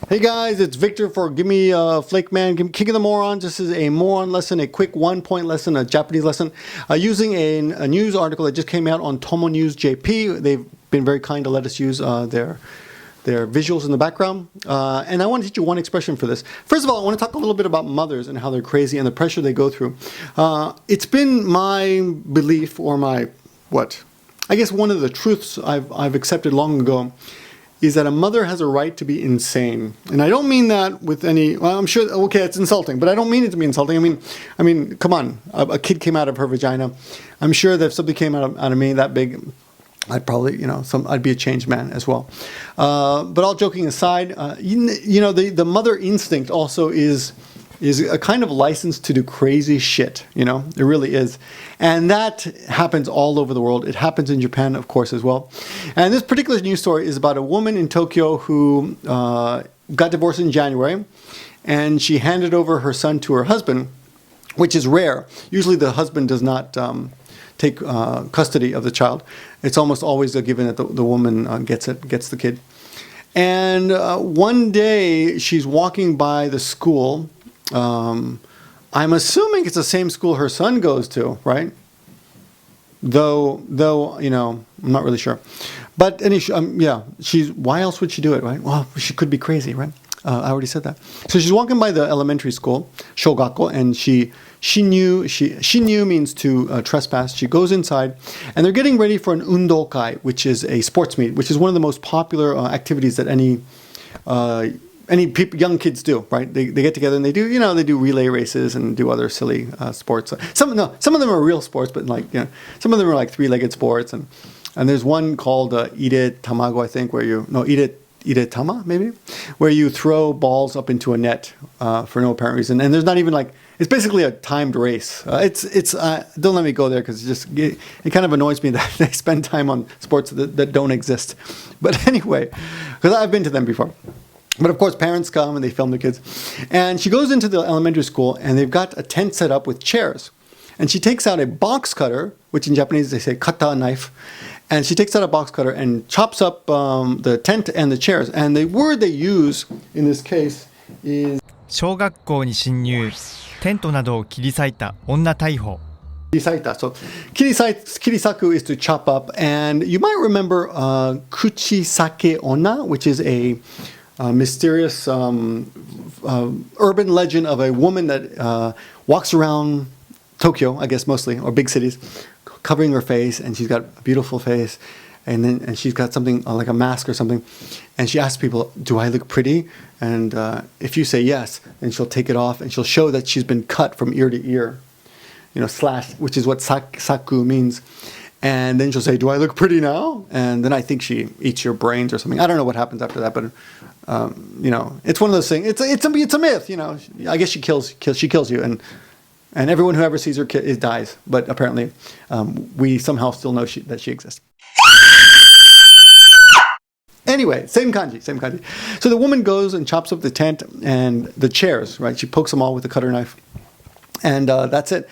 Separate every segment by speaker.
Speaker 1: Hey guys, it's Victor for Flakman, King of the Morons. This is a moron lesson, a quick 1-point lesson, a Japanese lesson, using a news article that just came out on Tomo News JP. They've been very kind to let us use their visuals in the background. And I want to teach you one expression for this. First of all, I want to talk a little bit about mothers and how they're crazy and the pressure they go through. It's been my belief, or I guess one of the truths I've accepted long ago, is that a mother has a right to be insane. And I don't mean that with any, well, I'm sure, okay, it's insulting, but I don't mean it to be insulting. I mean, come on, a kid came out of her vagina. I'm sure that if something came out of me that big, I'd probably, I'd be a changed man as well. But all joking aside, the mother instinct also is a kind of license to do crazy shit, it really is. And that happens all over the world. It happens in Japan, of course, as well. And this particular news story is about a woman in Tokyo who got divorced in January, and she handed over her son to her husband, which is rare. Usually the husband does not take custody of the child. It's almost always a given that the woman gets the kid. And one day she's walking by the school. I'm assuming it's the same school her son goes to, right? Though, I'm not really sure. But why else would she do it, right? Well, she could be crazy, right? I already said that. So she's walking by the elementary school, shogakko, and nyuu means to trespass. She goes inside, and they're getting ready for an undokai, which is a sports meet, which is one of the most popular activities that any young kids do, right? They get together and they do, they do relay races and do other silly sports. Some of them are real sports, but some of them are like three-legged sports. And there's one called ide tamago, I think, ide tama, maybe, where you throw balls up into a net for no apparent reason. And there's not even it's basically a timed race. Don't let me go there because it kind of annoys me that they spend time on sports that don't exist. But anyway, because I've been to them before. But of course, parents come and they film their kids. And she goes into the elementary school, and they've got a tent set up with chairs. And she takes out a box cutter, which in Japanese they say kata, knife. And she takes out a box cutter and chops up the tent and the chairs. And the word they use in this case is
Speaker 2: 小学校に侵入、テントなどを切り裂いた女逮捕。
Speaker 1: So, kirisaku is to chop up. And you might remember kuchisake onna, which is a mysterious urban legend of a woman that walks around Tokyo, I guess mostly, or big cities, covering her face, and she's got a beautiful face, and she's got something like a mask or something, and she asks people, "Do I look pretty?" And if you say yes, then she'll take it off, and she'll show that she's been cut from ear to ear, slashed, which is what saku means. And then she'll say, "Do I look pretty now?" And then I think she eats your brains or something. I don't know what happens after that, but it's one of those things. It's a myth. I guess she kills you, and everyone who ever sees her dies. But apparently, we somehow still know that she exists. Anyway, same kanji. So the woman goes and chops up the tent and the chairs. Right, she pokes them all with a cutter knife, and that's it.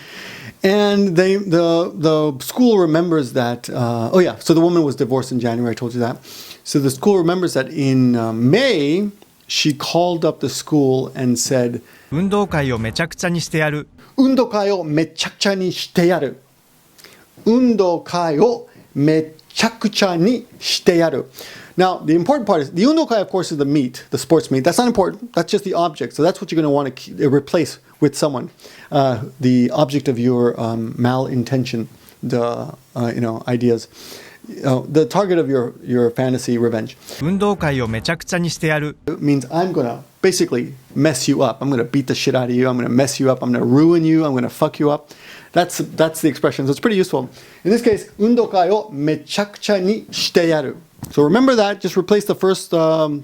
Speaker 1: And the school remembers that, so the woman was divorced in January, I told you that. So the school remembers that in May, she called up the school and said,
Speaker 2: 運動会をめちゃくちゃにしてやる。
Speaker 1: 運動会をめちゃくちゃにしてやる。運動会をめちゃくちゃにしてやる。Now, the important part is, the undokai, of course, is the meat, the sports meat. That's not important. That's just the object. So that's what you're going to want to replace with someone. The object of your malintention, the ideas. The target of your fantasy revenge.
Speaker 2: 運動会をめちゃくちゃにしてやる。
Speaker 1: It means I'm going to basically mess you up. I'm going to beat the shit out of you. I'm going to mess you up. I'm going to ruin you. I'm going to fuck you up. That's the expression. So it's pretty useful. In this case, 運動会をめちゃくちゃにしてやる. So remember that. Just replace the first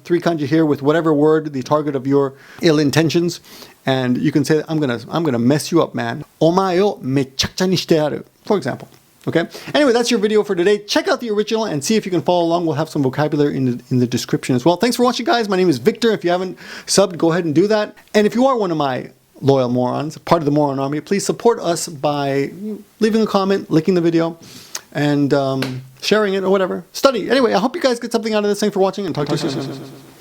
Speaker 1: three kanji here with whatever word, the target of your ill intentions, and you can say, I'm gonna mess you up, man. お前をめちゃくちゃにしてやる. For example. Okay. Anyway, that's your video for today. Check out the original and see if you can follow along. We'll have some vocabulary in the description as well. Thanks for watching, guys. My name is Victor. If you haven't subbed, go ahead and do that. And if you are one of my loyal morons, part of the Moron Army, please support us by leaving a comment, liking the video, and sharing it or whatever. Study. Anyway, I hope you guys get something out of this. Thanks for watching, and talk to you soon.